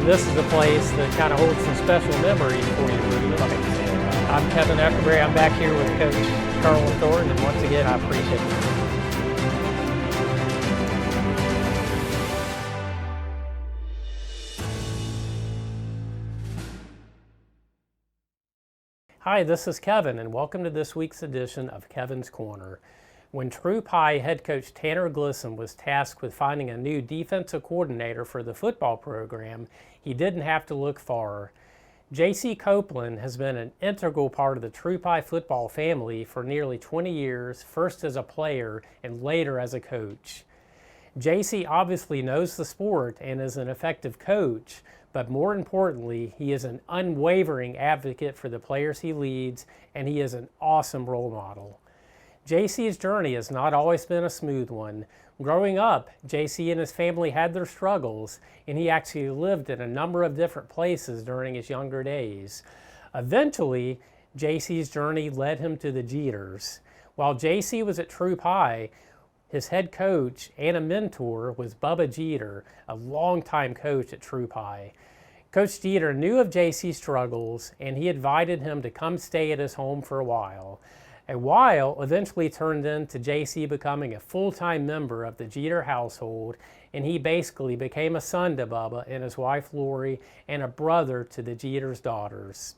this is a place that kind of holds some special memories for you, Ruben. I'm Kevin Eckerberry. I'm back here with Coach Carl Thornton, and once again, I appreciate it. Hi, this is Kevin, and welcome to this week's edition of Kevin's Corner. When Troup High head coach Tanner Glisson was tasked with finding a new defensive coordinator for the football program, he didn't have to look far. J.C. Copeland has been an integral part of the Troup High football family for nearly 20 years, first as a player and later as a coach. J.C. obviously knows the sport and is an effective coach, but more importantly, he is an unwavering advocate for the players he leads, and he is an awesome role model. JC's journey has not always been a smooth one. Growing up, JC and his family had their struggles, and he actually lived in a number of different places during his younger days. Eventually, JC's journey led him to the Jeters. While JC was at Troup High, his head coach and a mentor was Bubba Jeter, a longtime coach at Troup High. Coach Jeter knew of JC's struggles, and he invited him to come stay at his home for a while. A while eventually turned into JC becoming a full-time member of the Jeter household, and he basically became a son to Bubba and his wife Lori, and a brother to the Jeter's daughters.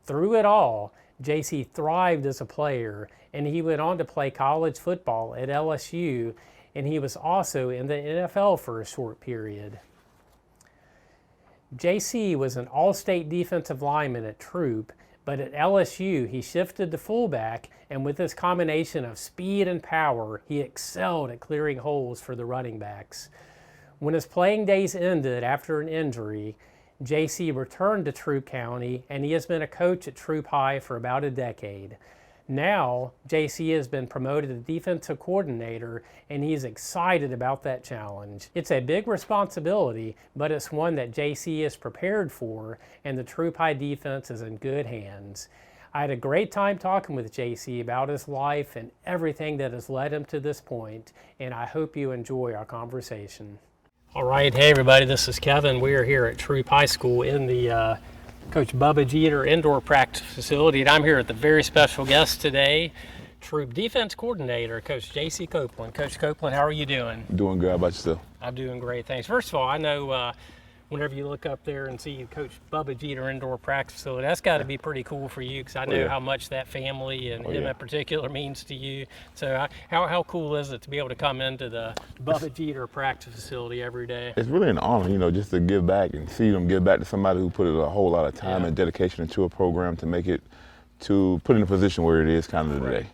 Through it all, JC thrived as a player, and he went on to play college football at LSU, and he was also in the NFL for a short period. JC was an all-state defensive lineman at Troup, but at LSU, he shifted to fullback, and with his combination of speed and power, he excelled at clearing holes for the running backs. When his playing days ended after an injury, JC returned to Troup County, and he has been a coach at Troup High for about a decade. Now, JC has been promoted to defensive coordinator, and he's excited about that challenge. It's a big responsibility, but it's one that JC is prepared for, and the Troup High defense is in good hands. I had a great time talking with JC about his life and everything that has led him to this point, and I hope you enjoy our conversation. All right, hey everybody, this is Kevin. We are here at Troup High School in the Coach Bubba Jeter indoor practice facility, and I'm here with a very special guest today, Troup defense coordinator, Coach J.C. Copeland. Coach Copeland, how are you doing? Doing good. How about yourself? I'm doing great, thanks. First of all, I know whenever you look up there and see Coach Bubba Jeter indoor practice facility, that's got to be pretty cool for you, because I know how much that family and him in particular means to you. So how cool is it to be able to come into the Bubba Jeter practice facility every day? It's really an honor, just to give back and see them give back to somebody who put a whole lot of time and dedication into a program to make it, to put in a position where it is kind of today.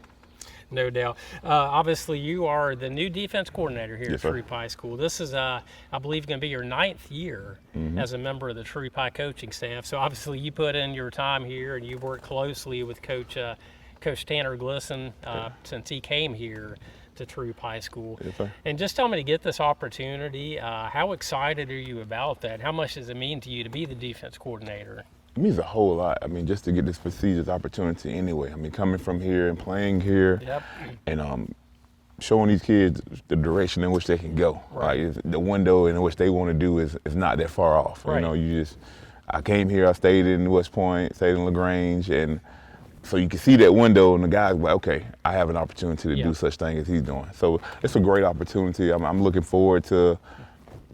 No doubt. Obviously, you are the new defense coordinator here at Troup High School. This is, I believe, going to be your 9th year as a member of the Troup High coaching staff. So obviously, you put in your time here, and you worked closely with Coach Tanner Glisson since he came here to Troup High School. And just tell me, to get this opportunity, how excited are you about that? How much does it mean to you to be the defense coordinator? It means a whole lot. Just to get this prestigious opportunity anyway. coming from here and playing here and showing these kids the direction in which they can go. Right. The window in which they want to do is not that far off. Right. I came here, I stayed in West Point, stayed in LaGrange, and so you can see that window, and the guys like, okay, I have an opportunity to do such thing as he's doing. So it's a great opportunity. I'm looking forward to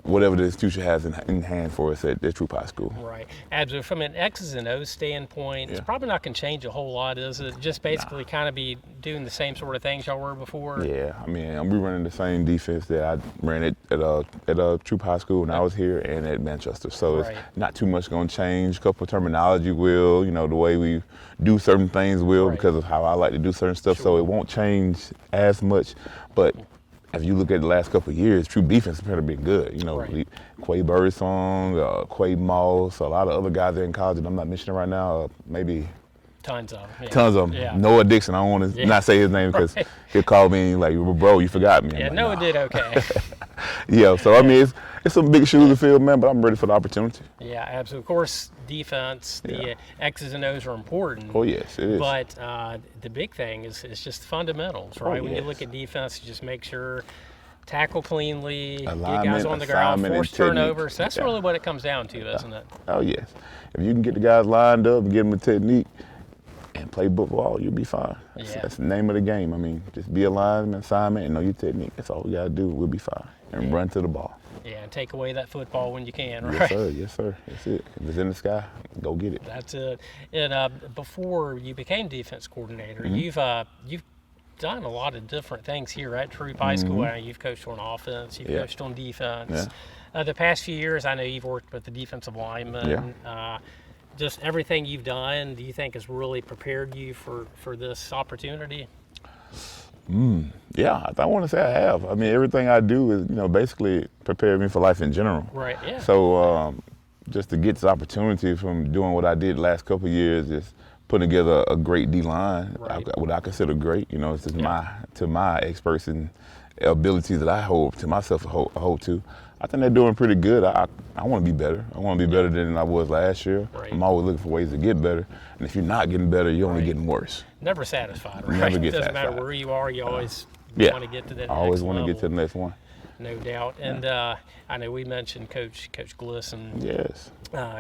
whatever this future has in hand for us at Troup High School. Right. Absolutely. From an X's and O's standpoint, it's probably not going to change a whole lot, is it? Just basically kind of be doing the same sort of things y'all were before? Yeah. We running the same defense that I ran at Troup High School when I was here and at Manchester. So it's not too much going to change. A couple of terminology will, the way we do certain things will because of how I like to do certain stuff. So it won't change as much. But if you look at the last couple of years, Troup defense has been good. Quay Birdsong, Quay Moss, a lot of other guys there in college that I'm not mentioning right now, maybe tons of them. Tons of them. Noah Dixon, I don't want to not say his name because he'll call me like, bro, you forgot me. Noah did okay. So it's some big shoes to fill, man, but I'm ready for the opportunity. Yeah, absolutely. Of course, defense, the X's and O's are important. Oh, yes, it is. But the big thing is just fundamentals, right? When you look at defense, you just make sure tackle cleanly, get Alignment, guys on the ground, assignment, force and technique. turnovers. That's really what it comes down to, isn't it? Oh, yes. If you can get the guys lined up and get them a technique and play football, you'll be fine. That's the name of the game. I mean, just be aligned, assignment, and know your technique. That's all we got to do. We'll be fine. And run to the ball. Yeah, and take away that football when you can, right? Yes, sir. Yes, sir. That's it. If it's in the sky, go get it. That's it. And before you became defense coordinator, you've done a lot of different things here at Troup High School. You've coached on offense, you've coached on defense. The past few years, I know you've worked with the defensive linemen. Just everything you've done, do you think has really prepared you for this opportunity? Yeah, I want to say I have. I mean, everything I do is, basically prepare me for life in general. Right, yeah. So just to get this opportunity from doing what I did the last couple of years is putting together a great D-line, what I consider great. It's just my experts and abilities that I hold to myself, hold to. I think they're doing pretty good. I want to be better. I want to be better than I was last year. Right. I'm always looking for ways to get better. And if you're not getting better, you're only getting worse. Never satisfied, right? Never get It doesn't satisfied. matter where you are, you always want to get to that next I always want to get to the next one. No doubt. And I know we mentioned Coach Glisson. Yes.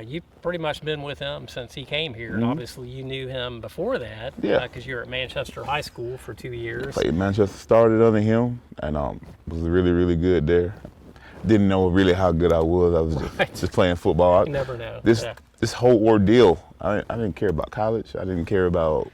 You've pretty much been with him since he came here, and obviously you knew him before that because you were at Manchester High School for 2 years. Played Manchester, started under him, and was really, really good there. Didn't know really how good I was. I was just playing football. You never know. This whole ordeal, I didn't care about college. I didn't care about.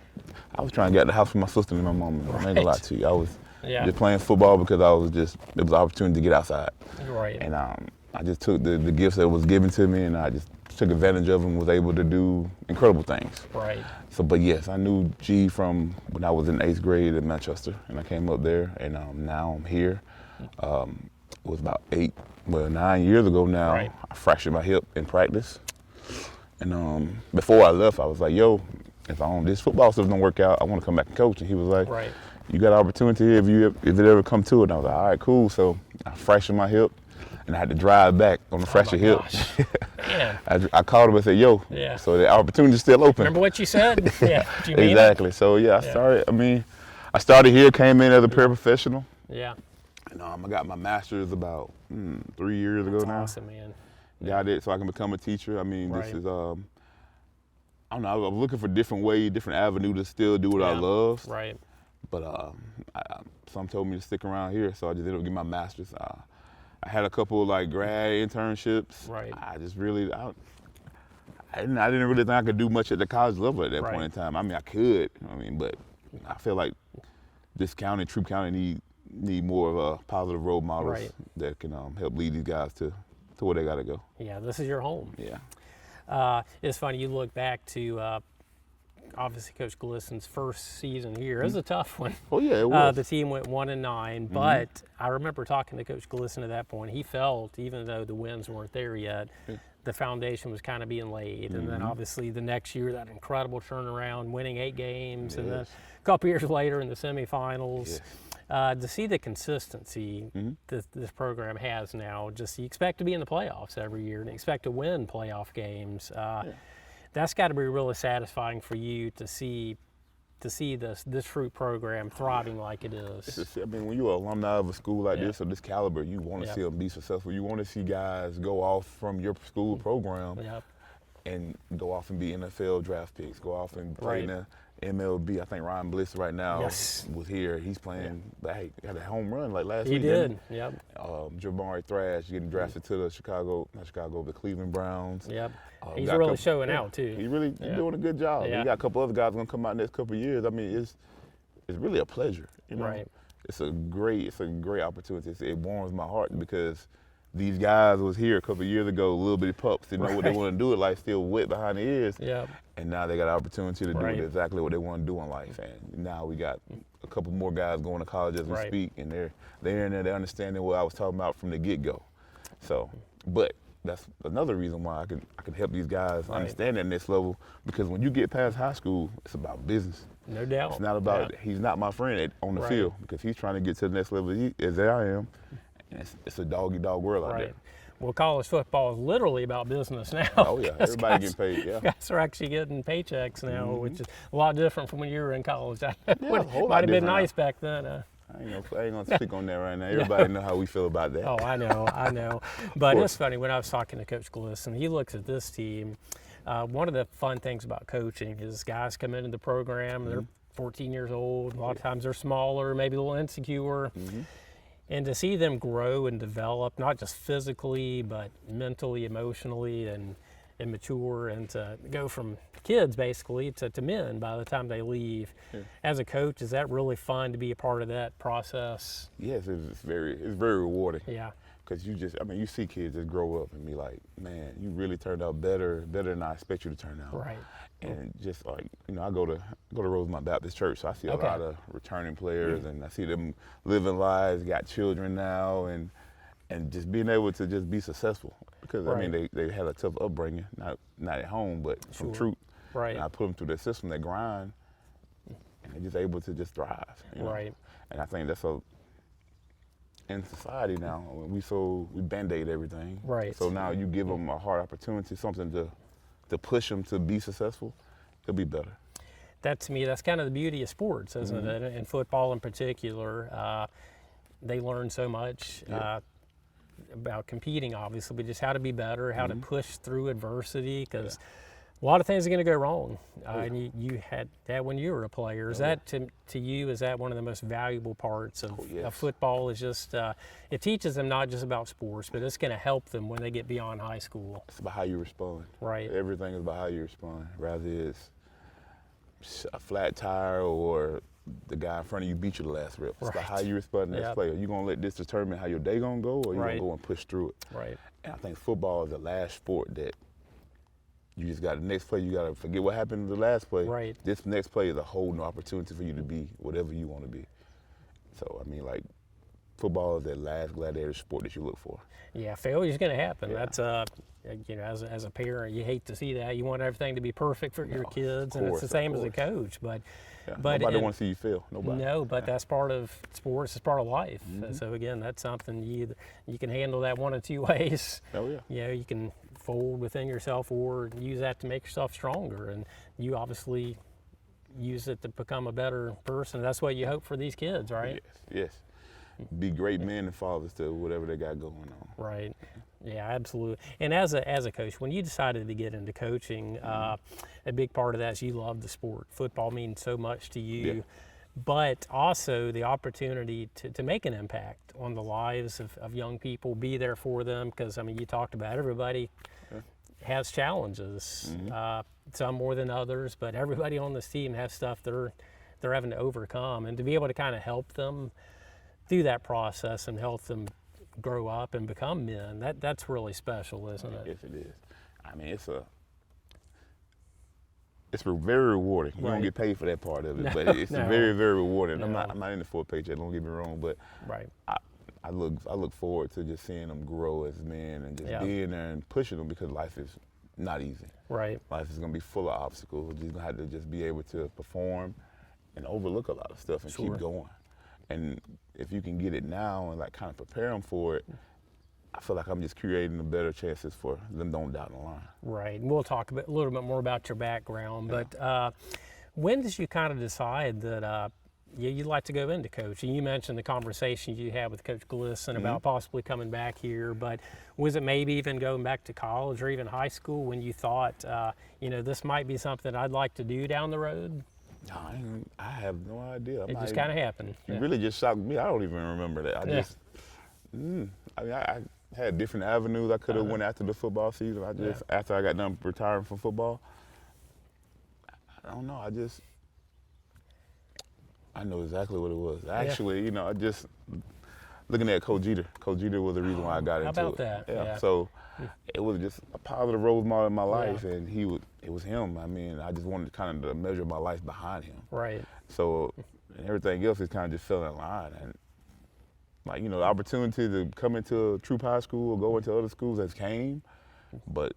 I was trying to get out the house for my sister and my mom. I ain't gonna lie to you. I was just playing football because it was an opportunity to get outside. Right. And I just took the gifts that was given to me, and I just took advantage of them. Was able to do incredible things. Right. So, but yes, I knew G from when I was in 8th grade at Manchester, and I came up there, and now I'm here. It was about 9 years ago now. Right. I fractured my hip in practice. And before I left, I was like, yo, if this football stuff don't work out, I want to come back and coach. And he was like, you got an opportunity here if it ever come to it. And I was like, all right, cool. So I fractured my hip, and I had to drive back on the fractured hip. Man. I called him and said, yo, so the opportunity's still open. Remember what you said? Yeah. Do you mean exactly. it? So I started here, came in as a paraprofessional. Yeah. And I got my master's about 3 years ago now. Awesome, man. Got it so I can become a teacher. I mean, this is, I don't know, I was looking for different ways, different avenue to still do what I love. Right. But some told me to stick around here, so I just ended up getting my master's. I had a couple grad internships. Right. I just really, I didn't really think I could do much at the college level at that point in time. I mean, I could, but I feel like this county, Troup County, need more of a positive role models that can help lead these guys to where they got to go. Yeah, this is your home. Yeah. It's funny, you look back to obviously Coach Glisson's first season here. It was a tough one. Oh yeah, it was. The team went 1-9, but I remember talking to Coach Glisson at that point. He felt, even though the wins weren't there yet, the foundation was kind of being laid. And then obviously the next year, that incredible turnaround, winning 8 games, and then a couple years later in the semifinals. To see the consistency this program has now, just you expect to be in the playoffs every year and expect to win playoff games. That's got to be really satisfying for you to see this Troup program thriving like it is. I mean, when you're an alumni of a school like this, of this caliber, you want to see them be successful. You want to see guys go off from your school program and go off and be NFL draft picks, go off and play in the MLB. I think Ryan Bliss right now was here. He's playing, got a home run last week. He did, Jabari Thrash getting drafted to the the Cleveland Browns. Yep. He's really showing out too. He's really doing a good job. Yeah. We got a couple other guys going to come out next couple of years. I mean, it's really a pleasure. Right. It's a great opportunity. It warms my heart because these guys was here a couple of years ago, little bitty pups, didn't know what they want to do in life, still wet behind the ears. And now they got an opportunity to do exactly what they want to do in life. And now we got a couple more guys going to college as we speak, and they're in there, they're understanding what I was talking about from the get-go. So, but that's another reason why I can help these guys understand at this level, because when you get past high school, it's about business. No doubt. It's not about, he's not my friend on the field, because he's trying to get to the next level as I am. And it's a dog-eat-dog world out there. Well, college football is literally about business now. Oh, yeah. Everybody getting paid, Guys are actually getting paychecks now, which is a lot different from when you were in college. Might have been nice back then. I ain't gonna speak on that right now. Everybody know how we feel about that. Oh, I know. But it's funny, when I was talking to Coach Glisson, he looks at this team. One of the fun things about coaching is guys come into the program, they're 14 years old. A lot of times they're smaller, maybe a little insecure. And to see them grow and develop, not just physically, but mentally, emotionally, and mature, and to go from kids basically to men by the time they leave. As a coach, is that really fun to be a part of that process? Yes, it's very rewarding. Yeah. Because you see kids that grow up and be like, man, you really turned out better than I expect you to turn out. Right. And just like, I go to Rosemont Baptist Church, so I see a lot of returning players, and I see them living lives, got children now, and just being able to just be successful. Because they had a tough upbringing, not at home, but from Troup. Right. And I put them through that system, that grind, and they're just able to just thrive. Right. And I think that's in society now, we Band-Aid everything. Right. So now you give them a hard opportunity, something to push them to be successful, it'll be better. That, to me, that's kind of the beauty of sports, isn't it? And football in particular. They learn so much about competing, obviously, but just how to be better, how to push through adversity, because a lot of things are going to go wrong. And you had that when you were a player. Is that, to you, is that one of the most valuable parts of football? Is just, it teaches them not just about sports, but it's going to help them when they get beyond high school. It's about how you respond. Right. Everything is about how you respond, rather it's a flat tire or the guy in front of you beat you the last rep. It's about how you respond to the next play. Are you going to let this determine how your day going to go, or are you going to go and push through it? Right. And I think football is the last sport that you just got the next play, you got to forget what happened in the last play. Right. This next play is a whole new opportunity for you to be whatever you want to be. So, football is that last gladiator sport that you look for. Yeah, failure's going to happen. That's as a parent, you hate to see that. You want everything to be perfect for your kids, and it's the same as a coach. But nobody wants to see you fail. Nobody. No, but that's part of sports. It's part of life. So again, that's something you can handle that one of two ways. Oh yeah. You can fold within yourself or use that to make yourself stronger. And you obviously use it to become a better person. That's what you hope for these kids, right? Yes. Be great men and fathers to whatever they got going on. Right. Yeah, absolutely. And as a coach, when you decided to get into coaching, a big part of that is you love the sport. Football means so much to you, but also the opportunity to make an impact on the lives of young people, be there for them, because, you talked about everybody has challenges, some more than others, but everybody on this team has stuff they're having to overcome, and to be able to kind of help them through that process and help them grow up and become men, that's really special, isn't it? Yes, it is. It's very rewarding. You don't get paid for that part of it, but it's very, very rewarding. I'm not in the for a paycheck, don't get me wrong, but I look forward to just seeing them grow as men and just being there and pushing them, because life is not easy. Right. Life is going to be full of obstacles. You're going to have to just be able to perform and overlook a lot of stuff and keep going. And if you can get it now and kind of prepare them for it, I feel like I'm just creating the better chances for them down the line. Right. And we'll talk a little bit more about your background, but when did you kind of decide that you'd like to go into coaching? You mentioned the conversations you had with Coach Glisson about possibly coming back here, but was it maybe even going back to college or even high school when you thought, this might be something I'd like to do down the road? No, I have no idea. It just kind of happened. It really just shocked me. I don't even remember that. I had different avenues I could have went after the football season. After I got done retiring from football, I don't know. I know exactly what it was. Actually, I just looking at Coach Jeter. Coach Jeter was the reason why I got into it. How about that? Yeah. So it was just a positive role model in my life, and it was him. I just wanted to kind of measure my life behind him. Right. So everything else is kind of just fell in line, and the opportunity to come into Troup High School or go into other schools has came, but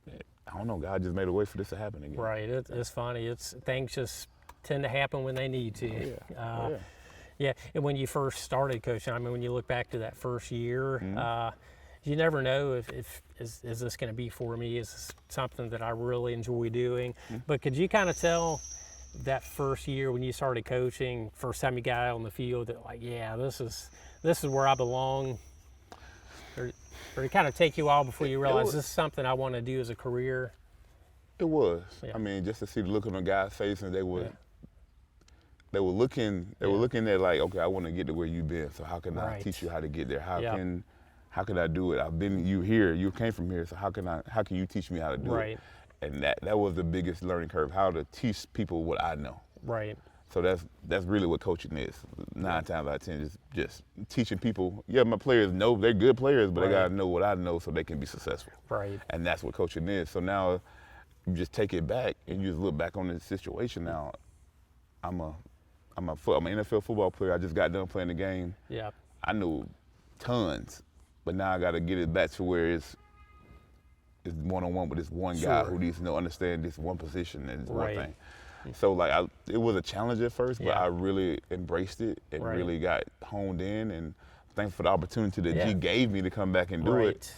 I don't know. God just made a way for this to happen again. Right. It's funny. Things just tend to happen when they need to. Yeah, and when you first started coaching, when you look back to that first year, you never know if is this going to be for me? Is this something that I really enjoy doing? But could you kind of tell that first year when you started coaching, first time you got out on the field, that like, yeah, this is where I belong? Or did it kind of take you a while before you realized this is something I want to do as a career? It was. Yeah. I mean, just to see the look on the guy's face, and they were looking at like, okay, I want to get to where you've been. So how can I teach you how to get there? How can I do it? I've been you came from here. So how can you teach me how to do it? And that was the biggest learning curve, how to teach people what I know. Right. So that's really what coaching is. 9 times out of 10, just teaching people. Yeah, my players know they're good players, but they gotta know what I know so they can be successful. Right. And that's what coaching is. So now you just take it back and you just look back on this situation. Now I'm an NFL football player. I just got done playing the game. Yeah. I know tons, but now I got to get it back to where it's one-on-one with this one guy who needs to understand this one position and this one thing. So like it was a challenge at first, but I really embraced it and really got honed in, and thankful for the opportunity that G gave me to come back and do it.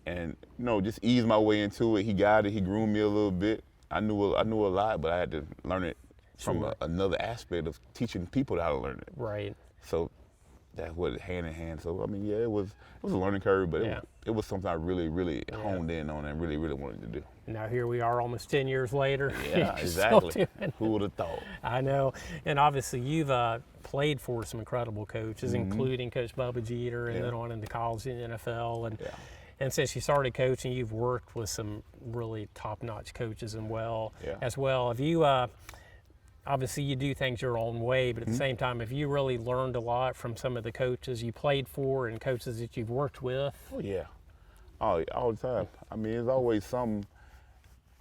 And just ease my way into it. He got it. He groomed me a little bit. I knew a lot, but I had to learn it from another aspect of teaching people how to learn it. Right. So that's what hand in hand. So I mean, it was a learning curve, but it was something I really, really honed in on and really, really wanted to do. Now here we are almost 10 years later. Yeah, exactly. Who would have thought? I know. And obviously you've played for some incredible coaches, including Coach Bubba Jeter, and then on into college and NFL. And since you started coaching, you've worked with some really top-notch coaches as well. Have you, obviously you do things your own way, but at the same time, have you really learned a lot from some of the coaches you played for and coaches that you've worked with? Oh, yeah. All the time. I mean, there's always some.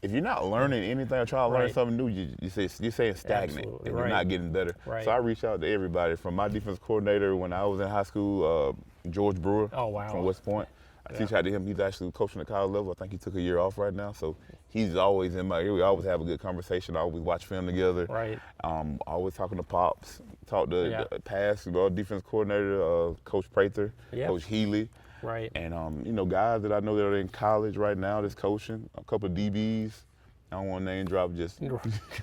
If you're not learning anything or trying to learn something new, you're staying stagnant and you're not getting better. Right. So I reached out to everybody, from my defense coordinator when I was in high school, George Brewer from West Point. I teach out to him. He's actually coaching at college level. I think he took a year off right now. So he's always in my ear. We always have a good conversation. I always watch film together. Right. Always talking to Pops. Talk to the past defense coordinator, Coach Prather, Coach Healy. Right. And, guys that I know that are in college right now that's coaching, a couple of DBs. I don't want to name drop, just know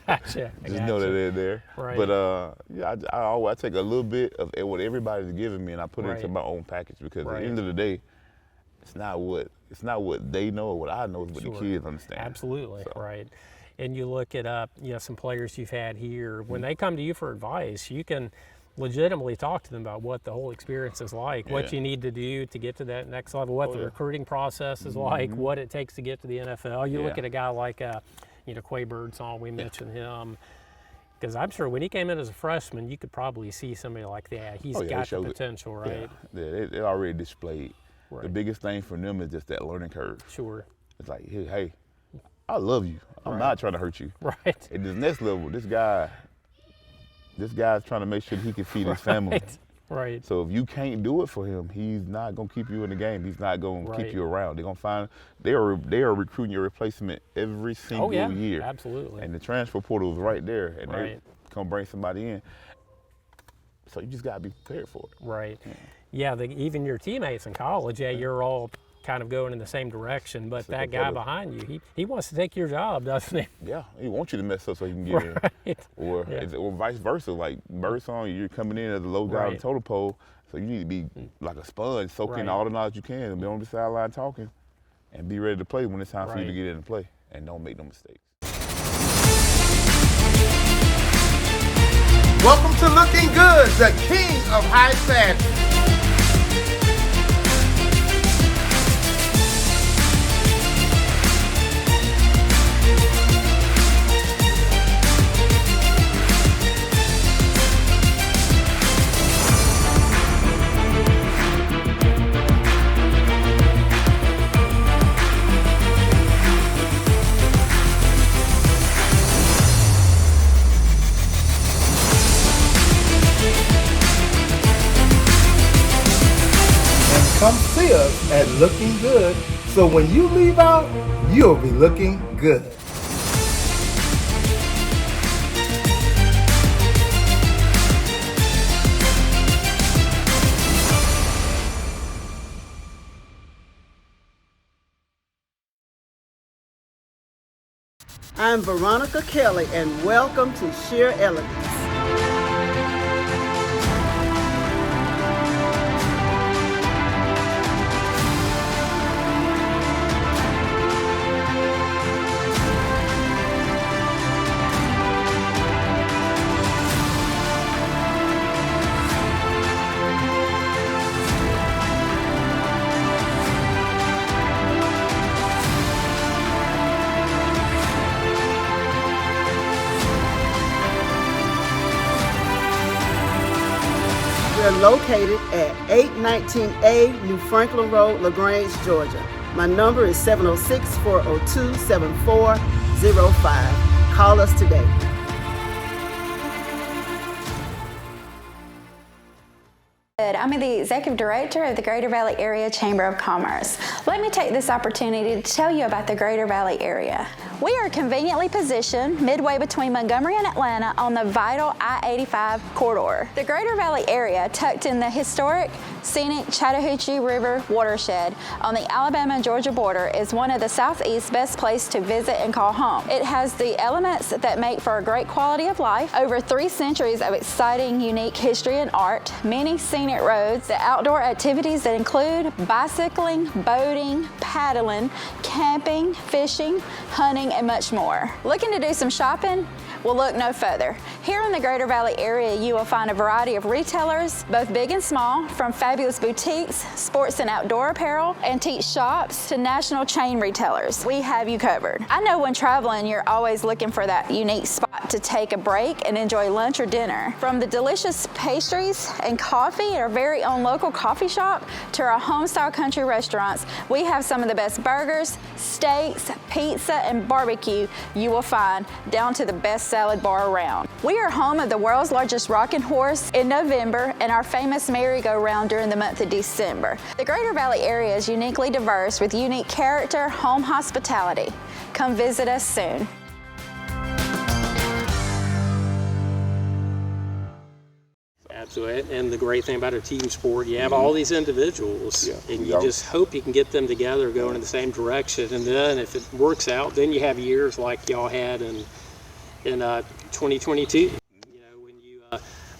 that they're there. Right. But, I take a little bit of what everybody's giving me and I put it into my own package, because at the end of the day, it's not what they know or what I know, it's what the kids understand. Absolutely, right. And you look at some players you've had here, when they come to you for advice, you can legitimately talk to them about what the whole experience is like, what you need to do to get to that next level, what the recruiting process is like, what it takes to get to the NFL. You look at a guy like Quay Birdsong, we mentioned him, because I'm sure when he came in as a freshman, you could probably see somebody like that. He's got the potential, right? Yeah, it already displayed. Right. The biggest thing for them is just that learning curve. Sure. It's like, hey, I love you. I'm not trying to hurt you. Right. At this next level, this guy's trying to make sure that he can feed his family. Right. So if you can't do it for him, he's not gonna keep you in the game. He's not gonna keep you around. They're gonna they are recruiting your replacement every single year. Absolutely. And the transfer portal is right there, and they come bring somebody in. So you just gotta be prepared for it. Right. Yeah, even your teammates in college, you're all kind of going in the same direction, but that guy behind you, he wants to take your job, doesn't he? Yeah, he wants you to mess up so he can get in. Or vice versa, like Birdsong, you're coming in as a low guy on the totem pole, so you need to be like a sponge, soak in all the knowledge you can, and be on the sideline talking, and be ready to play when it's time for you to get in and play, and don't make no mistakes. Welcome to Looking Good, the king of high fashion. Come see us at Looking Good, so when you leave out, you'll be looking good. I'm Veronica Kelly, and welcome to Sheer Elegance. We're located at 819A New Franklin Road, LaGrange, Georgia. My number is 706-402-7405. Call us today. I'm the Executive Director of the Greater Valley Area Chamber of Commerce. Let me take this opportunity to tell you about the Greater Valley area. We are conveniently positioned midway between Montgomery and Atlanta on the vital I-85 corridor. The Greater Valley area, tucked in the historic, scenic Chattahoochee River watershed on the Alabama-Georgia border, is one of the Southeast's best places to visit and call home. It has the elements that make for a great quality of life, over 3 centuries of exciting, unique history and art, many scenic roads, the outdoor activities that include bicycling, boating, paddling, camping, fishing, hunting, and much more. Looking to do some shopping? Well, look no further. Here in the Greater Valley area, you will find a variety of retailers, both big and small, from fabulous boutiques, sports and outdoor apparel, antique shops, to national chain retailers. We have you covered. I know when traveling, you're always looking for that unique spot to take a break and enjoy lunch or dinner. From the delicious pastries and coffee at our very own local coffee shop to our home-style country restaurants, we have some of the best burgers, steaks, pizza, and barbecue you will find, down to the best salad bar around. We are home of the world's largest rocking horse in November and our famous merry-go-round during the month of December. The Greater Valley area is uniquely diverse with unique character, home hospitality. Come visit us soon. Absolutely, and the great thing about a team sport, you have all these individuals, and you just hope you can get them together going in the same direction, and then if it works out, then you have years like y'all had in 2022. You know, when you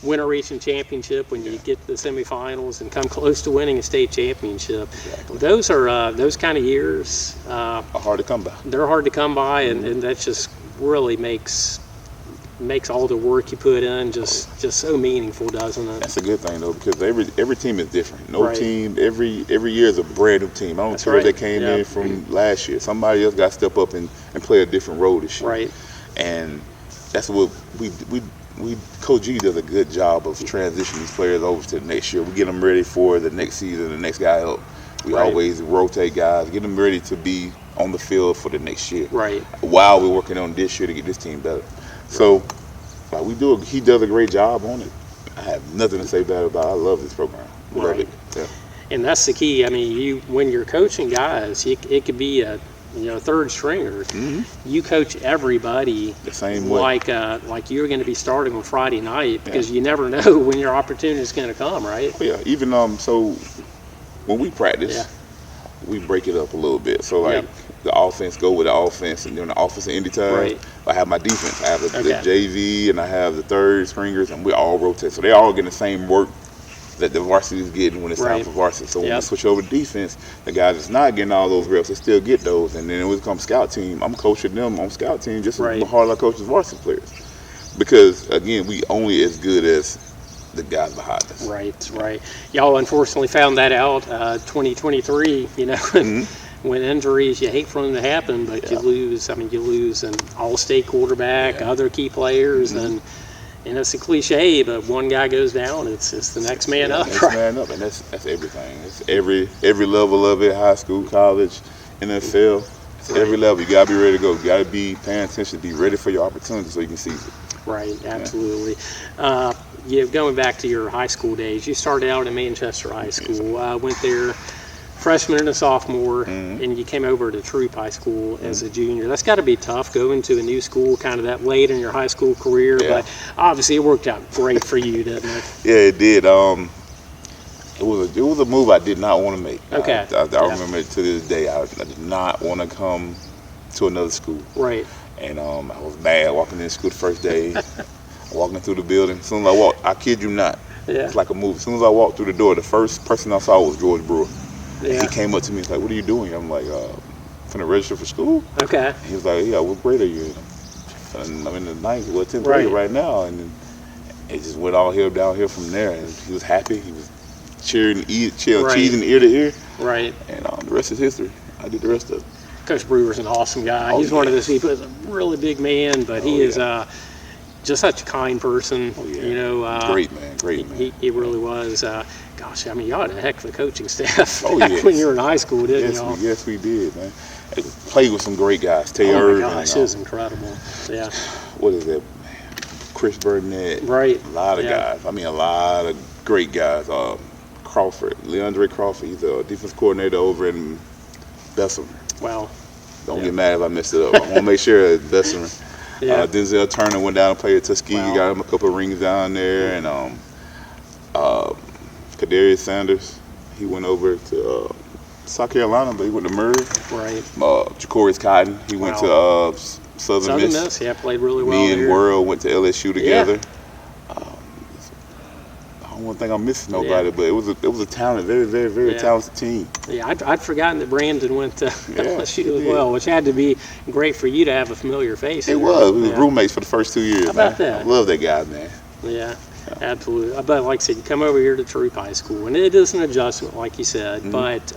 win a region championship, when you get to the semifinals and come close to winning a state championship. Exactly. Those are those kind of years. Are hard to come by. They're hard to come by, and that just really makes all the work you put in just so meaningful, doesn't it? That's a good thing though, because every team is different. No team, every year is a brand new team. I don't care if they came in from last year. Somebody else got to step up and play a different role this year. Right. And that's what we Coach G does a good job of transitioning these players over to the next year. We get them ready for the next season, the next guy up. We always rotate guys, get them ready to be on the field for the next year. Right. While we're working on this year to get this team better. So, he does a great job on it. I have nothing to say bad about it. I love this program. Love it. Yeah. And that's the key. I mean, when you're coaching guys, it could be a third stringer. You coach everybody the same way, like you're going to be starting on Friday night, because you never know when your opportunity is going to come, right? Oh, yeah. Even so when we practice, we break it up a little bit. So the offense go with the offense, and then the offense at any time. I have my defense. I have the JV and I have the third stringers, and we all rotate. So they all get the same work that the varsity is getting when it's time for varsity. So when we switch over to defense, the guys that's not getting all those reps, they still get those. And then when it comes scout team, I'm coaching them on scout team just as hard as I coach the varsity players. Because, again, we only as good as the guys behind us. Right. Y'all unfortunately found that out 2023, when injuries, you hate for them to happen, but you lose. I mean, you lose an all-state quarterback, other key players, and it's a cliche, but one guy goes down, it's the next man up. Next man up, and that's everything. It's every level of it: high school, college, NFL. It's every level. You gotta be ready to go. You gotta be paying attention. Be ready for your opportunity so you can seize it. Right. Absolutely. Going back to your high school days, you started out at Manchester High School. Went there freshman and a sophomore, and you came over to Troup High School as a junior. That's got to be tough, going to a new school kind of that late in your high school career, but obviously it worked out great for you, didn't it? Yeah, it did. It was a move I did not want to make. I remember it to this day. I did not want to come to another school. Right. And I was bad walking into school the first day. Walking through the building. As soon as I walked, I kid you not, it's like a movie. As soon as I walked through the door, the first person I saw was George Brewer. And he came up to me and was like, "What are you doing?" I'm like, "Finna register for school." Okay. He was like, "Yeah, what grade are you in?" And I'm in the 10th grade right now. And then it just went downhill from there. And he was happy. He was cheering, cheesing ear to ear. Right. And the rest is history. I did the rest of it. Coach Brewer's an awesome guy. He's one of those people. He's a really big man, but he is just such a kind person. You know, great man. He really was. Gosh, I mean, y'all had a heck of a coaching staff back when you were in high school, didn't y'all? Yes, we did, man. I played with some great guys. Tay Irvin. Oh my gosh, it was incredible. Yeah. What is that? Chris Burnett. Right. A lot of guys. I mean, a lot of great guys. Crawford, Leandre Crawford. He's a defense coordinator over in Bessemer. Wow. Don't get mad if I messed it up. I want to make sure it's Bessemer. Denzel Turner went down and played at Tuskegee. Got him a couple of rings down there. And Kadarius Sanders, he went over to South Carolina, but he went to Murray. Right. Ja'Cory's Cotton, he went to Southern Miss. Yeah, played really well. Me and Worrell went to LSU together. I don't think I'm missing nobody, but it was a talented, very talented team. Yeah, I'd forgotten that Brandon went to LSU as well, which had to be great for you to have a familiar face. It was. We were roommates for the first 2 years. How about that? I love that guy, man. Yeah, absolutely. But like I said, you come over here to Troup High School, and it is an adjustment, like you said. But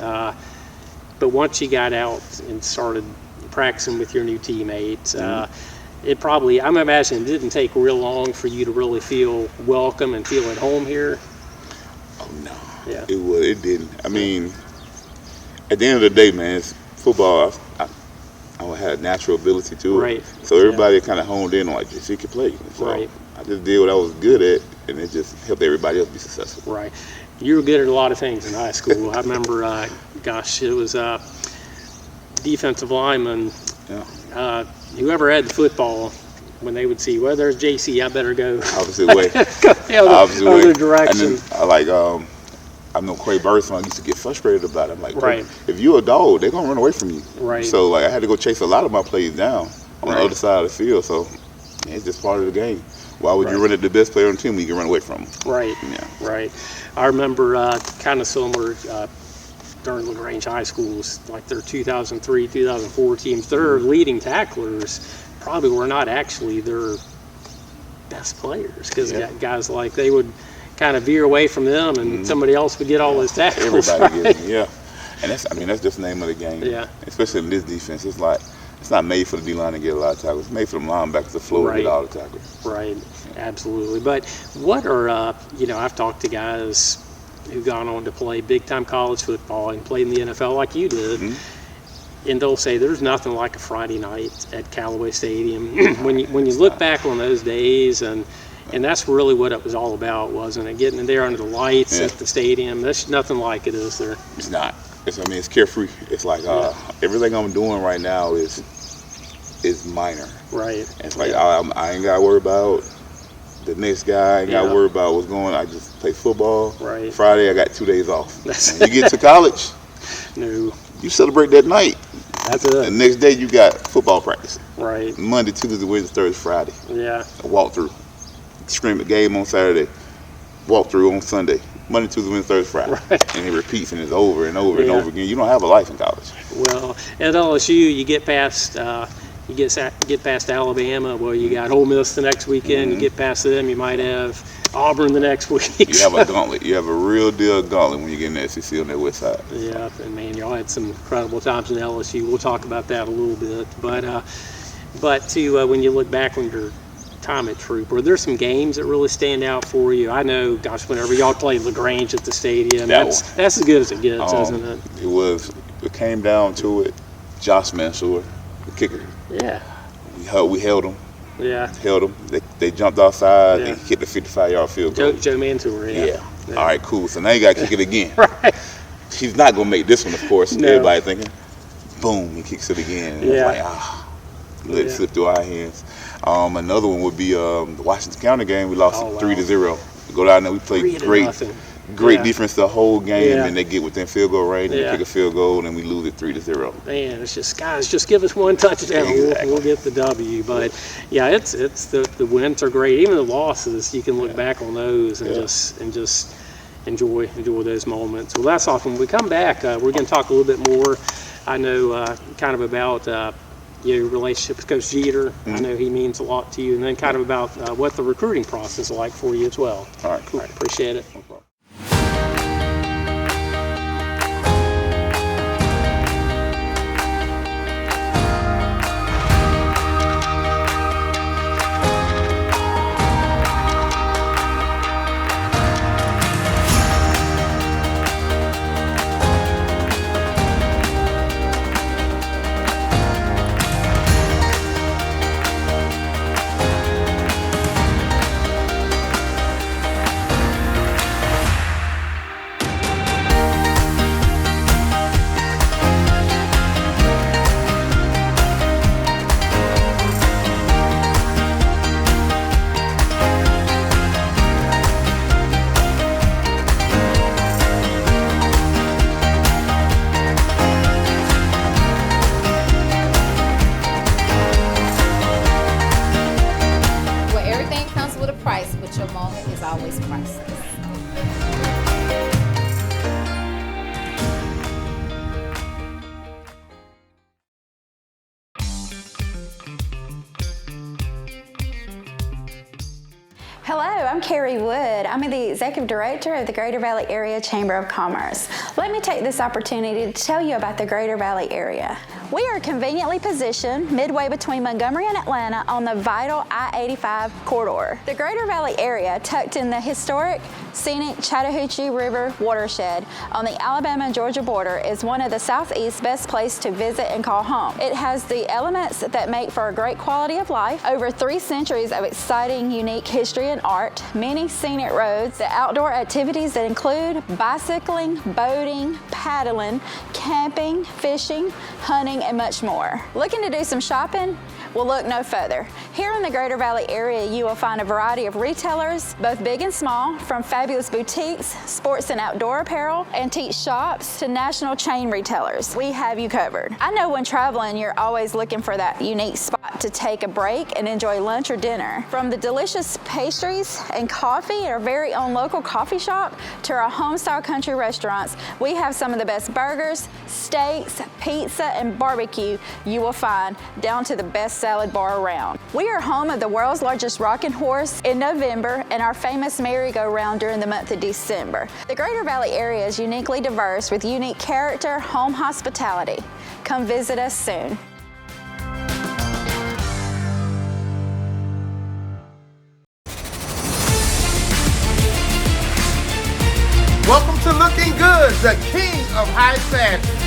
once you got out and started practicing with your new teammates, it probably, I'm imagining, it didn't take real long for you to really feel welcome and feel at home here. Oh no, it didn't. I mean, at the end of the day, man, it's football. I had a natural ability to it. Right. So everybody kind of honed in on like, he could play. So I just did what I was good at, and it just helped everybody else be successful. Right. You were good at a lot of things in high school. I remember, it was defensive lineman. Yeah. Whoever had the football, when they would see, well, there's JC, I better go. Opposite way. Opposite way. Direction. And then, I know Quay Burson, I used to get frustrated about it. I'm like, if you're a dog, they're going to run away from you. Right. So, I had to go chase a lot of my plays down on the other side of the field. So, it's just part of the game. Why would you run at the best player on the team when you can run away from them? Right. Yeah. Right. I remember kind of similar during LaGrange High Schools, like their 2003, 2004 teams, their leading tacklers probably were not actually their best players, because guys like, they would kind of veer away from them and somebody else would get all those tackles. Everybody gets them, And that's just the name of the game. Yeah. Especially in this defense. It's like, it's not made for the D-line to get a lot of tackles. It's made for the linebackers to float and get all the tackles. Right, absolutely. But what are, I've talked to guys who've gone on to play big-time college football and played in the NFL like you did, and they'll say there's nothing like a Friday night at Callaway Stadium. when you look back on those days, and that's really what it was all about, wasn't it? Getting in there under the lights at the stadium. There's nothing like it, is there? It's not. It's carefree. It's like everything I'm doing right now is minor. Right. It's like I ain't got to worry about the next guy. I ain't got to worry about what's going on. I just play football. Right. Friday, I got 2 days off. When you get to college, no, you celebrate that night. That's it. The next day, you got football practice. Right. Monday, Tuesday, Wednesday, Thursday, Friday. Yeah. A walkthrough. Scrimmage game on Saturday. Walkthrough on Sunday. Monday, Tuesday, Wednesday, Thursday, Friday. Right. And it repeats, and it's over and over and over again. You don't have a life in college. Well, at LSU, you get past Alabama. Well, you got Ole Miss the next weekend. You get past them, you might have Auburn the next week. You have a gauntlet. You have a real deal gauntlet when you get in the SEC on that west side. Yeah, and man, y'all had some incredible times in LSU. We'll talk about that a little bit. But when you look back on your time at Troup, were there some games that really stand out for you? I know, gosh, whenever y'all played LaGrange at the stadium, that's as good as it gets, isn't it? It was. It came down to it. Josh Mansour, the kicker. Yeah. We held them. Yeah. Held them. They jumped outside. They kicked the 55-yard field goal. Joe Mansour, yeah. All right, cool. So now you got to kick it again. Right. He's not going to make this one, of course. No. Everybody thinking, boom, he kicks it again. And it's like, let it slip through our hands. Another one would be the Washington County game. We lost 3-0. We go down there, we played great. great defense the whole game, Yeah. and they get within field goal range, and Yeah. they kick a field goal, and we lose it 3-0. Man, it's just, guys, just give us one touchdown. Exactly. We'll get the W. But yeah, it's the wins are great. Even the losses, you can look back on those and just enjoy those moments. Well, that's awesome. When we come back, we're going to talk a little bit more. I know kind of about your relationship with Coach Jeter. I know he means a lot to you, and then kind of about what the recruiting process is like for you as well. All right, cool. All right, appreciate it. Well, everything comes with a price, but your moment is always priceless. Hello, I'm Carrie Wood. I'm the Executive Director of the Greater Valley Area Chamber of Commerce. Let me take this opportunity to tell you about the Greater Valley area. We are conveniently positioned midway between Montgomery and Atlanta on the vital I-85 corridor. The Greater Valley area, tucked in the historic, scenic Chattahoochee River watershed on the Alabama and Georgia border, is one of the Southeast's best places to visit and call home. It has the elements that make for a great quality of life, over 3 centuries of exciting, unique history and art, many scenic roads, the outdoor activities that include bicycling, boating, paddling, camping, fishing, hunting, and much more. Looking to do some shopping? Well, look no further. Here in the Greater Valley area, you will find a variety of retailers, both big and small, from fabulous boutiques, sports and outdoor apparel, antique shops, to national chain retailers. We have you covered. I know when traveling, you're always looking for that unique spot to take a break and enjoy lunch or dinner. From the delicious pastries and coffee at our very own local coffee shop to our home-style country restaurants, we have some of the best burgers, steaks, pizza, and barbecue you will find, down to the best salad bar around. We are home of the world's largest rocking horse in November and our famous merry-go-round during the month of December. The Greater Valley area is uniquely diverse with unique character, home hospitality. Come visit us soon. Welcome to Looking Good, the king of high fashion.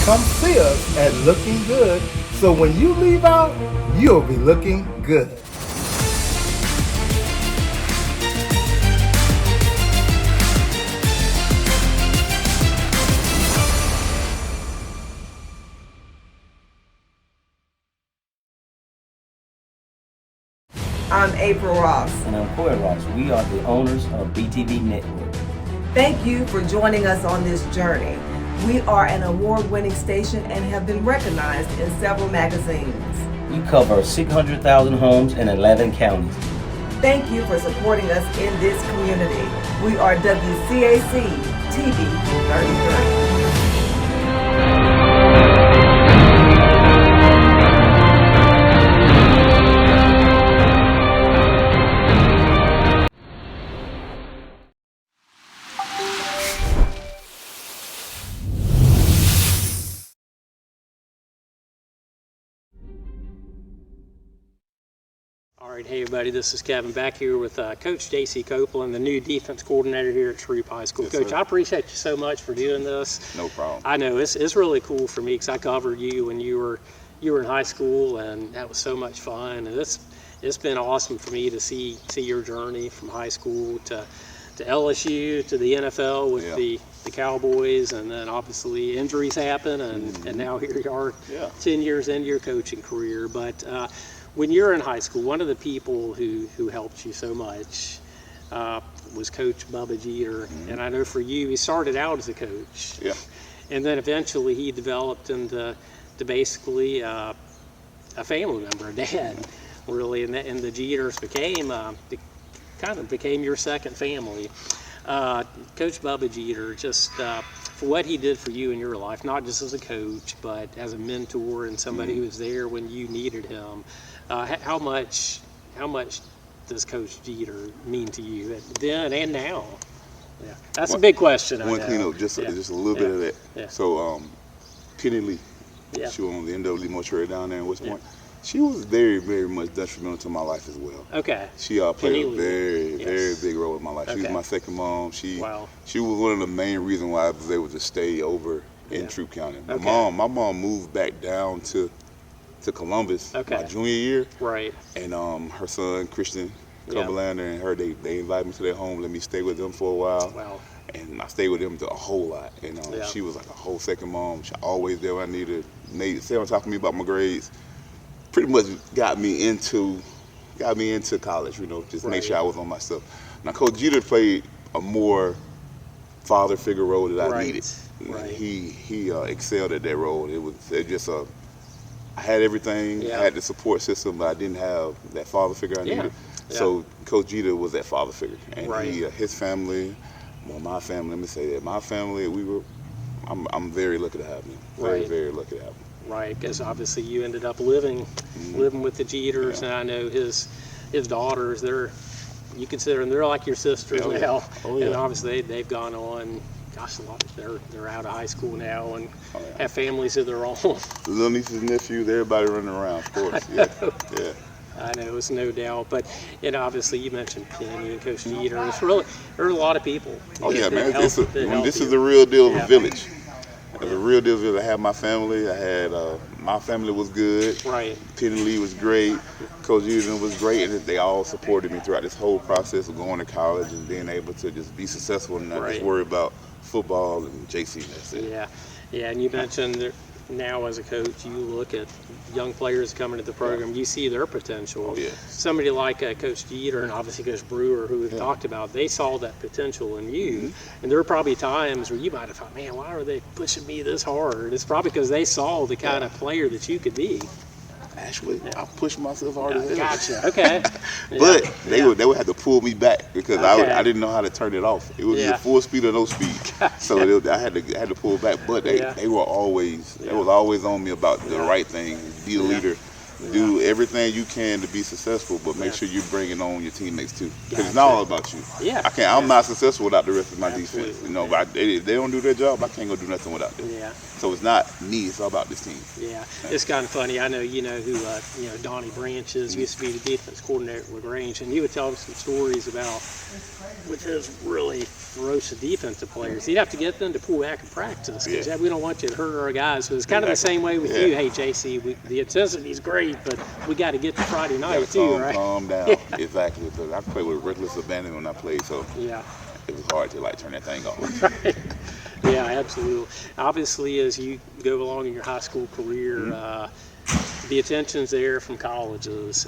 Come see us at Looking Good, so when you leave out, you'll be looking good. I'm April Ross. And I'm Corey Ross. We are the owners of BTV Network. Thank you for joining us on this journey. We are an award-winning station and have been recognized in several magazines. We cover 600,000 homes in 11 counties. Thank you for supporting us in this community. We are WCAC TV 33. All All right, hey everybody, this is Kevin back here with Coach J.C. Copeland, the new defense coordinator here at Troup High School. Yes, Coach, sir. I appreciate you so much for doing this. No problem. I know it's really cool for me because I covered you when you were in high school, and that was so much fun. And it's been awesome for me to see your journey from high school to LSU to the NFL with the Cowboys, and then obviously injuries happen, and now here you are 10 years into your coaching career. But when you're in high school, one of the people who helped you so much was Coach Bubba Jeter. And I know for you, he started out as a coach. Yeah. And then eventually he developed into basically a family member, a dad, really. And the Jeters became your second family. Coach Bubba Jeter, just for what he did for you in your life, not just as a coach, but as a mentor and somebody who was there when you needed him. How much does Coach Jeter mean to you then and now? Yeah, that's a big question. One thing, just a little bit of that. Yeah. So, Penny Lee, she was on the NWA mortuary down there in West Point. She was very, very much detrimental to my life as well. Okay. She played a very, very big role in my life. She was my second mom. She was one of the main reasons why I was able to stay over in Troup County. My mom moved back down to Columbus my junior year. Right. And her son Christian Copeland and her, they invited me to their home, let me stay with them for a while. Wow. And I stayed with them a whole lot. And she was like a whole second mom. She always there when I needed. Stay on top of me about my grades. Pretty much got me into college, just make sure I was on my stuff. Now, Coach Jeter played a more father figure role that I needed. Right. He excelled at that role. I had everything. I had the support system, but I didn't have that father figure I needed. So Coach Jeter was that father figure, and his family, my family. Let me say that my family, I'm very lucky to have him. Very, very lucky to have him. Right, because obviously you ended up living with the Jeters, and I know his daughters. You consider them, they're like your sisters now. And obviously they've gone on. Gosh, they're out of high school now and have families of their own. Little nieces and nephews, everybody running around, of course. Yeah. I know, it's no doubt. But obviously you mentioned Penny and Coach Jeter. There's a lot of people. Oh yeah, man. This is the real deal of a village. The real deal is I had my family. I had my family was good. Right. Penny Lee was great. Coach Jeter was great, and they all supported me throughout this whole process of going to college and being able to just be successful and not just worry about football and JC. That's it. Yeah. And you mentioned now as a coach, you look at young players coming to the program, you see their potential. Somebody like Coach Jeter and obviously Coach Brewer, who we've talked about, they saw that potential in you. And there were probably times where you might have thought, man, why are they pushing me this hard? It's probably because they saw the kind of player that you could be. Actually, I pushed myself hard as hell. Gotcha. Okay. But they would have to pull me back because I didn't know how to turn it off. It was either full speed or no speed. Gotcha. So I had to pull back. But they were always on me about the right thing, be a leader, do everything you can to be successful, but make sure you're bringing on your teammates too. Because it's not all about you. I'm not successful without the rest of my defense. But they don't do their job, I can't go do nothing without them. So it's not me, it's all about this team. It's kind of funny. I know you know who Donnie Branch is. Used to be the defense coordinator at LaGrange, and he would tell us some stories about with his really ferocious defensive players. He'd have to get them to pull back and practice because we don't want you to hurt our guys. So it's kind of the same way with you. Hey, JC, the intensity is great, but we got to get to Friday night too, right? Calm down. Exactly. Because I played with reckless abandon when I played, so it was hard to turn that thing off. Right. Yeah, absolutely. Obviously, as you go along in your high school career, the attention's there from colleges.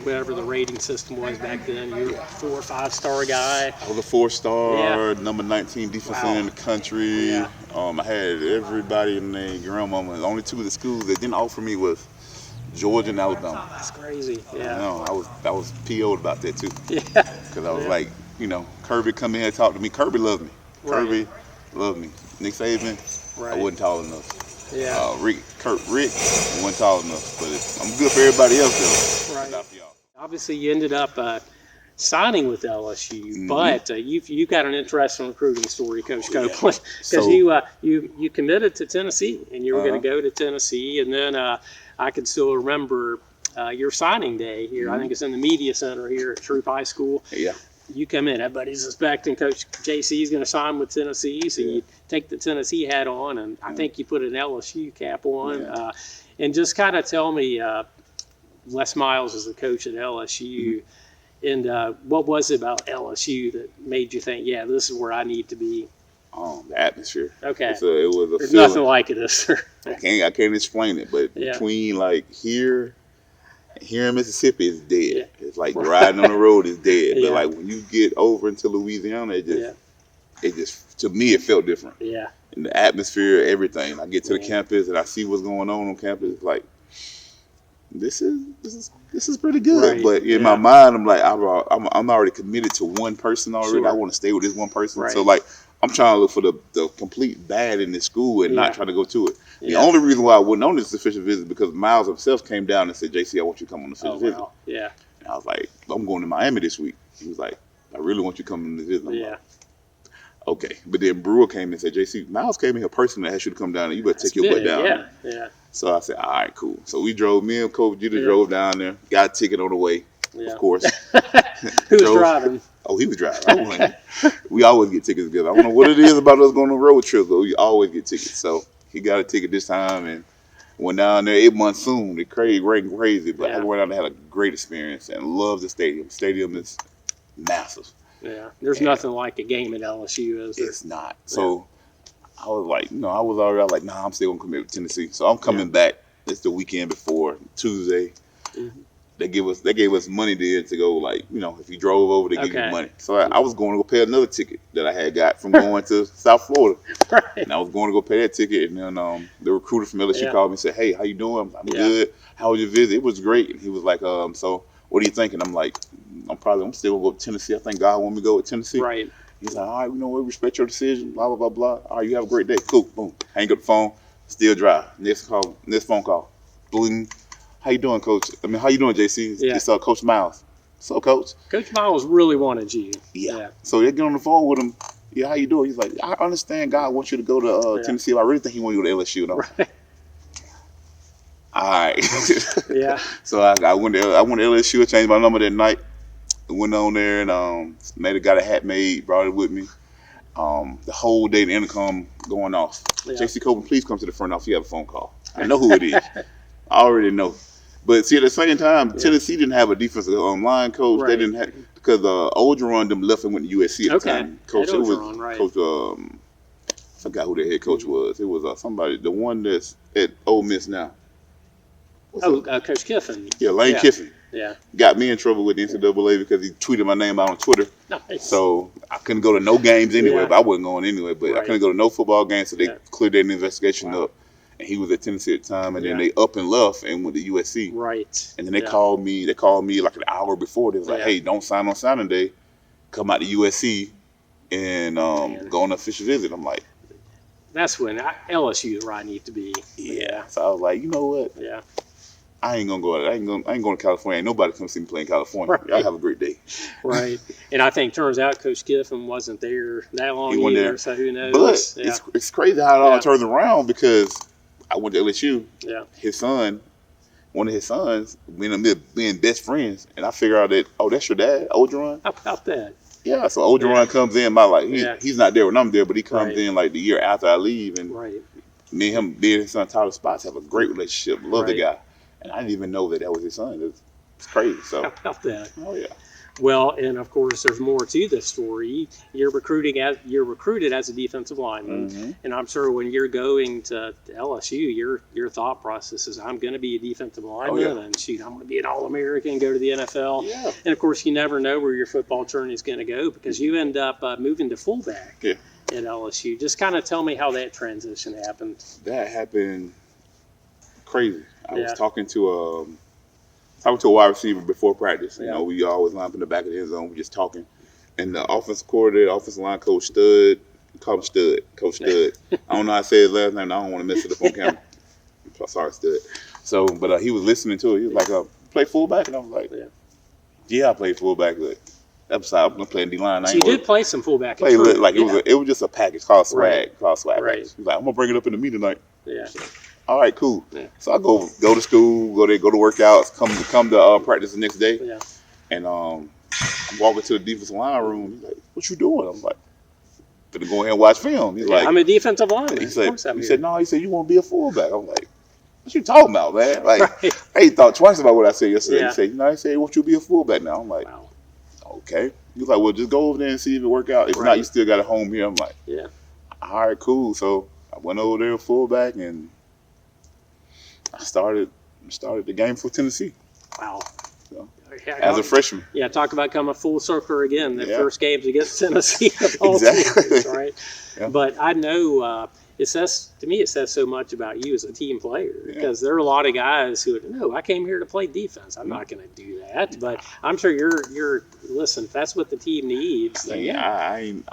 Whatever the rating system was back then, you were a 4 or 5 star guy. I was a 4-star, number 19 defense in the country. I had everybody in their grandmama. The only 2 of the schools that didn't offer me was Georgia and Alabama. That's crazy. I was PO'd about that too. Because I was like, Kirby come in here and talk to me. Kirby loved me. Kirby loved me. Nick Saban, I wasn't tall enough. Rick wasn't tall enough, but I'm good for everybody else though. Right. Obviously, you ended up signing with LSU, but you've got an interesting recruiting story, Coach Copeland, because you committed to Tennessee, and you were going to go to Tennessee, and then I can still remember your signing day here. I think it's in the media center here at Troup High School. Yeah. You come in, everybody's expecting Coach JC is going to sign with Tennessee, so you take the Tennessee hat on, and I think you put an LSU cap on. And just kind of tell me, Les Miles is the coach at LSU, and what was it about LSU that made you think, yeah, this is where I need to be? The atmosphere. Okay. It was a There's feeling. nothing like it, is there? I can't explain it, but between like here in Mississippi is dead. It's like riding on the road is dead. But like when you get over into Louisiana, it just to me it felt different. Yeah. And the atmosphere, everything. I get to the campus and I see what's going on campus. It's like this is pretty good. Right. But in my mind, I'm like I'm already committed to one person already. Sure. I want to stay with this one person. Right. So like I'm trying to look for the complete bad in this school and not trying to go to it. The only reason why I went on this official visit because Miles himself came down and said, JC, I want you to come on the official visit. Yeah. And I was like, I'm going to Miami this week. He was like, I really want you to come on the visit. I'm like, okay. But then Brewer came and said, JC, Miles came in here personally and asked you to come down and you better take your butt down. Yeah. So I said, all right, cool. So we drove, me and Coach Jeter drove down there, got a ticket on the way, of course. Who was driving? Oh, he was driving. We always get tickets together. I don't know what it is about us going on road trips, but we always get tickets. So he got a ticket this time and went down there. It monsooned. It rained crazy, but I went down there, had a great experience and loved the stadium. The stadium is massive. Yeah, there's nothing like a game at LSU, is there? It's not. So I was like, I was like, nah, I'm still going to commit with Tennessee. So I'm coming back. It's the weekend before, Tuesday. They gave us money there to go, like, if you drove over, they give you money. So I was going to go pay another ticket that I had got from going to South Florida. And I was going to go pay that ticket. And then the recruiter from LSU called me and said, hey, how you doing? I'm good. How was your visit? It was great. And he was like, so what are you thinking? I'm like, I'm still going to go to Tennessee. I think God want me to go with Tennessee. Right. He's like, all right, we respect your decision, blah, blah, blah, blah. All right, you have a great day. Cool. Boom. Hang up the phone. Still drive. Next phone call. Bling. How you doing, Coach? How you doing, JC? It's Coach Miles. So, Coach? Coach Miles really wanted you. Yeah. So they get on the phone with him. Yeah, how you doing? He's like, I understand God wants you to go to Tennessee. I really think he wants you to go to LSU. Right. All right. So I went to LSU. I changed my number that night. I went on there and got a hat made, brought it with me. The whole day the intercom going off. JC Copeland, please come to the front office. You have a phone call. I know who it is. I already know. But see, at the same time, Tennessee didn't have a defensive line coach. Right. They didn't have because Ogeron them left and went to USC at the time. Coach, it was Coach. I forgot who the head coach was. It was somebody, the one that's at Ole Miss now. Coach Kiffin. Yeah, Lane Kiffin. Yeah. Got me in trouble with the NCAA because he tweeted my name out on Twitter. Nice. So I couldn't go to no games anyway. But I wasn't going anyway. But I couldn't go to no football games. So they cleared that investigation up. And he was at Tennessee at the time, and then they up and left and went to USC. Right. And then they called me. They called me like an hour before. They was like, "Hey, don't sign on signing day. Come out to USC and go on an official visit." I'm like, "That's when LSU is where I need to be." Yeah. So I was like, you know what? Yeah. I ain't gonna go. I ain't going to California. Ain't nobody come see me play in California. Right. Y'all have a great day. Right. And I think turns out Coach Kiffin wasn't there that long either. So who knows? But it's crazy how it all turns around because I went to LSU. Yeah. His son, one of his sons, being best friends, and I figure out that that's your dad, Ogeron. How about that? Yeah. So Ogeron comes in he's not there when I'm there, but he comes in like the year after I leave, and me and him, his son Tyler Spots have a great relationship. Love the guy, and I didn't even know that was his son. It's crazy. So how about that? Oh yeah. Well, and of course, there's more to this story. You're recruited as a defensive lineman, and I'm sure when you're going to LSU, your thought process is, I'm going to be a defensive lineman, and shoot, I'm going to be an All-American, go to the NFL. Yeah. And of course, you never know where your football journey is going to go because you end up moving to fullback at LSU. Just kind of tell me how that transition happened. That happened crazy. I was talking to a wide receiver before practice. You know, we always line up in the back of the end zone. We just talking. And the offensive coordinator, offensive line coach Stud, call him Stud, Coach Stud. I don't know how to say his last name. I don't want to mess it up on camera. Sorry, Stud. So, but he was listening to it. He was like, play fullback? And I was like, yeah, I played fullback. But I'm playing D-line. So you did play some fullback. It was just a package called swag. Right. He's like, I'm going to bring it up into me tonight. Yeah. all right, cool. Yeah. So I go to school, go to workouts, come to practice the next day. Yeah. And I'm walking to the defensive line room. He's like, "What you doing?" I'm like, "Gonna go ahead and watch film." He's like, I'm a defensive lineman. He said, "No." He said, "You want to be a fullback?" I'm like, "What you talking about, man?" Like, I ain't thought twice about what I said yesterday. Yeah. He said, "I said, want you to be a fullback now?" I'm like, wow. Okay. He's like, "Well, just go over there and see if it work out. If not, you still got a home here." I'm like, yeah. All right, cool. So I went over there fullback, and I started the game for Tennessee. Wow. So, as a freshman. Yeah, talk about coming full circle again. The Yeah. first game's against Tennessee. Of all Exactly. teams, right? Yeah. But I know it says so much about you as a team player, because there are a lot of guys who no, I came here to play defense. I'm not going to do that. But I'm sure you're listen. If that's what the team needs, then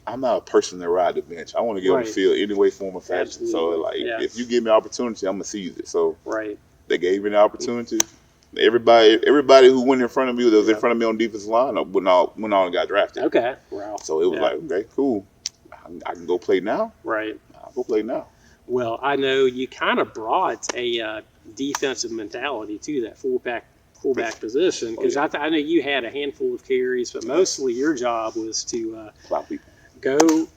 I'm not a person that ride the bench. I want to get on the field any way, form, or fashion. Absolutely. So like, if you give me an opportunity, I'm gonna seize it. So they gave me the opportunity. Everybody who went in front of me, that was in front of me on defensive line, went on and got drafted. Okay. Wow. So it was like, okay, cool. I can go play now. Right. I'll go play now. Well, I know you kind of brought a defensive mentality to that fullback position, because I know you had a handful of carries, but mostly your job was to plow people. Go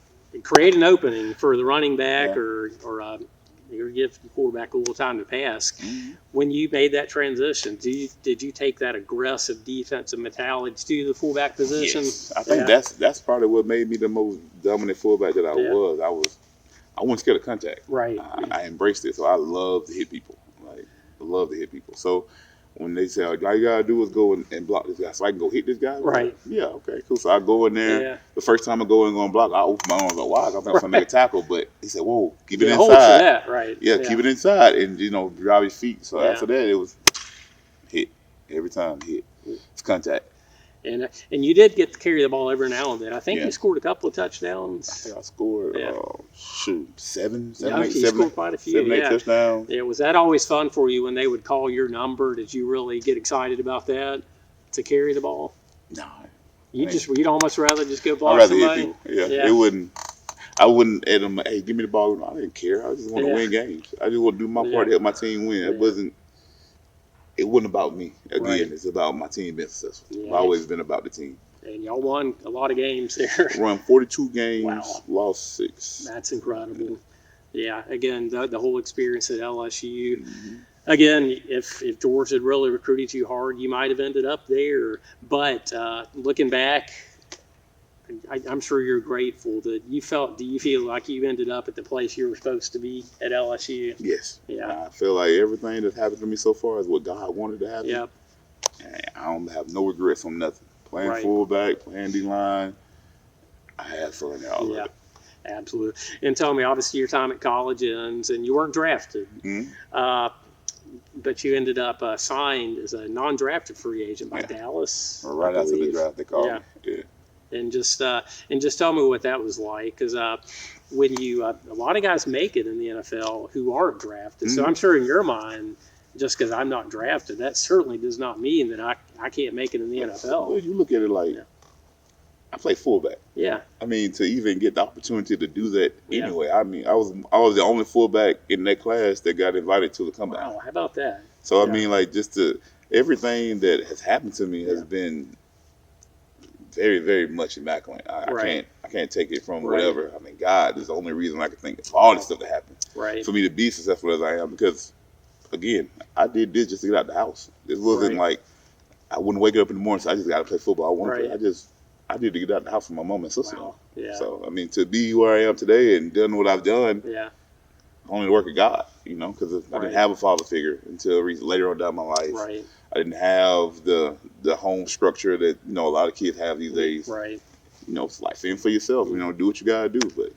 create an opening for the running back or give the quarterback a little time to pass. Mm-hmm. When you made that transition, did you take that aggressive defensive mentality to the fullback position? Yes. I think that's probably what made me the most dominant fullback that I was. I wasn't scared of contact. Right. I embraced it, so I love to hit people. Like, I love to hit people. So when they say, all you gotta do is go and block this guy, so I can go hit this guy. Right. Like, yeah. Okay. Cool. So I go in there. Yeah. The first time I go in and block, I open my arms like, wow, I'm going to make a tackle. But he said, whoa, keep it inside. Hold for that, right? Yeah, keep it inside and drive your feet. So after that, it was hit every time. Hit. It's contact. And you did get to carry the ball every now and then. I think you scored a couple of touchdowns. I think I scored seven, you scored quite a few. 7, 8 touchdowns. Yeah, was that always fun for you when they would call your number? Did you really get excited about that, to carry the ball? No. You'd almost rather just go block I'd rather somebody? hit people. Yeah. It wouldn't. I wouldn't at them, hey, give me the ball. No, I didn't care. I just want to win games. I just want to do my part to help my team win. It wasn't about me. Again, it's about my team being successful. It's always been about the team. And y'all won a lot of games there. Won 42 games, lost 6. That's incredible. Yeah, again, the whole experience at LSU. Mm-hmm. Again, if George had really recruited you hard, you might have ended up there. But looking back, I'm sure you're grateful that do you feel like you ended up at the place you were supposed to be at LSU? Yes. Yeah. I feel like everything that's happened to me so far is what God wanted to happen. Yep. And I don't have no regrets on nothing. Playing fullback, playing D-line, I had fun there all of it. Absolutely. And tell me, obviously your time at college ends and you weren't drafted. Mm-hmm. But you ended up signed as a non-drafted free agent by Dallas. Right after the draft, they called me. Yeah. And just tell me what that was like, because when you a lot of guys make it in the NFL who aren't drafted. Mm-hmm. So I'm sure in your mind, just because I'm not drafted, that certainly does not mean that I can't make it in the NFL. Well, you look at it like I play fullback. Yeah. I mean, to even get the opportunity to do that anyway. I mean, I was the only fullback in that class that got invited to the comeback. Wow, how about that? So I mean, like, everything that has happened to me has been very, very much immaculate. I can't take it from whatever. I mean, God is the only reason I can think of all this stuff that happened. Right. For me to be successful as I am, because again, I did this just to get out of the house. It wasn't like I wouldn't wake up in the morning, so I just got to play football. I want to play. I did to get out of the house with my mom and sister. Wow. Yeah. So I mean, to be where I am today and done what I've done, only the work of God, because I didn't have a father figure until later on down my life. Right. I didn't have the home structure that a lot of kids have these days. Right. It's like fend for yourself. Do what you gotta do, but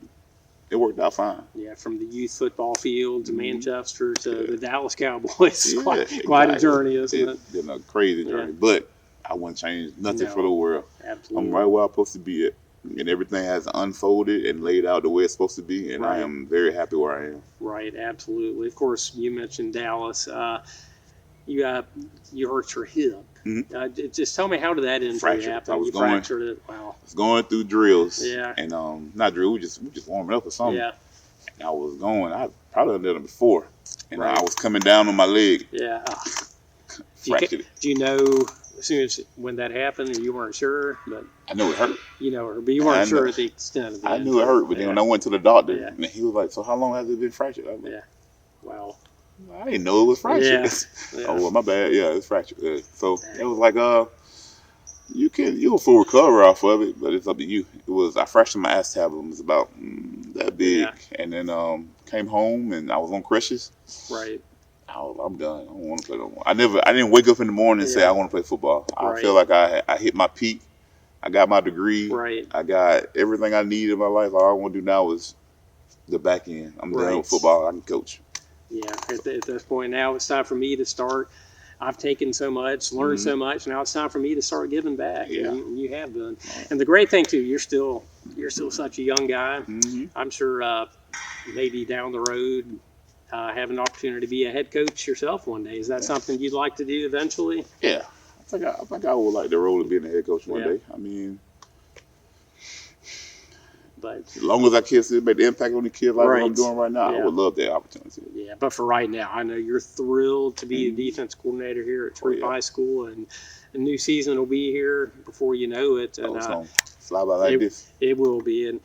it worked out fine. Yeah, from the youth football field to Manchester to the Dallas Cowboys. Quite a journey, isn't it? It's been a crazy journey, but I wouldn't change nothing for the world. Absolutely. I'm right where I'm supposed to be at. And everything has unfolded and laid out the way it's supposed to be, and I am very happy where I am. Right, absolutely. Of course, you mentioned Dallas. You hurt your hip. Mm-hmm. Just tell me, how did that injury happen? Fractured it. Wow. I was going through drills. Yeah. And not drill. We just warming up or something. Yeah. I was going. I probably done it before, and Right. I was coming down on my leg, Yeah. fractured it. Do you know as soon as when that happened, you weren't sure, but I knew it hurt. you know, but you weren't sure of the extent of the I knew it hurt, but then when I went to the doctor, Yeah. and he was like, "So how long has it been fractured?" I was like, Yeah. Wow. I didn't know it was fractured. Yeah. Oh, well, my bad. Yeah, it's fractured. So it was like, you'll full recover off of it, but it's up to you. I fractured my acetabulum. It was about that big, Yeah. and then came home and I was on crutches. Right. I'm done. I don't want to play no more. I didn't wake up in the morning and say Yeah. I want to play football. I Right. feel like I hit my peak. I got my degree. Right. I got everything I need in my life. All I want to do now is the back end. I'm done Right. with football. I can coach. Yeah. At this point now, it's time for me to start. I've taken so much, learned so much. Now it's time for me to start giving back. Yeah. And you have done. And the great thing too, you're still such a young guy. Mm-hmm. I'm sure maybe down the road, have an opportunity to be a head coach yourself one day. Is that something you'd like to do eventually? Yeah, I think I would like the role of being a head coach one Yeah. day. I mean, But as long as I can still make the impact on the kids like what I'm Right. doing right now, Yeah. I would love that opportunity. yeah, but for right now, I know you're thrilled to be the defense coordinator here at Troup yeah. High School, and the new season will be here before you know it. And It's gonna fly by like this. it will be, and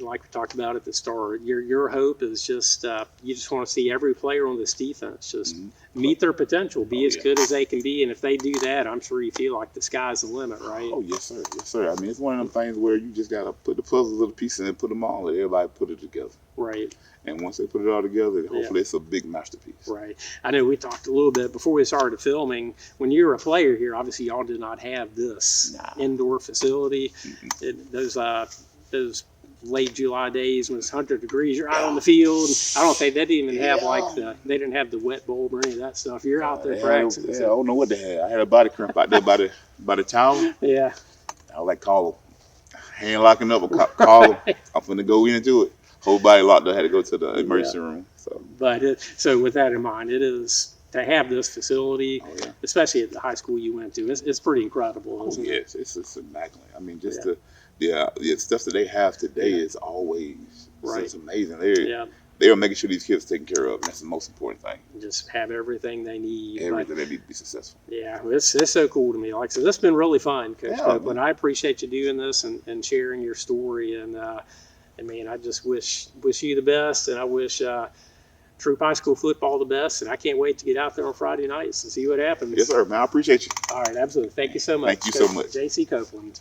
like we talked about at the start, your hope is just you just want to see every player on this defense just meet their potential, be as yeah. good as they can be, and if they do that, I'm sure you feel like the sky's the limit, right? Oh yes, sir. Yes, sir. I mean, it's one of them things where you just gotta put the puzzle of the pieces and put them all, and everybody put it together. Right. And once they put it all together, hopefully it's a big masterpiece. Right. I know we talked a little bit before we started filming. When you were a player here, obviously y'all did not have this indoor facility. Those late July days when it's 100 degrees, you're out on the field. I don't think they didn't even have they didn't have the wet bulb or any of that stuff. You're out there practicing. I don't know what they had. I had a body cramp out there by the towel. Yeah. I was like, call them. Hand locking up, call them. I'm finna go into it. Whole body locked up, had to go to the emergency room. So, But so with that in mind, it is to have this facility, especially at the high school you went to. It's pretty incredible, isn't it? yes, it's immaculate. I mean, just the stuff that they have today is always it's amazing. They're making sure these kids are taken care of, and that's the most important thing. Just have everything they need. Everything they need to be successful. Yeah, it's so cool to me. Like I said, it's been really fun, Coach Copeland. man. I appreciate you doing this and sharing your story. And man, I just wish you the best, and I wish Troup High School football the best. And I can't wait to get out there on Friday nights and see what happens. Yes, sir, man. I appreciate you. All right, absolutely. Thank you so much. Thank you so much. J.C. Copeland.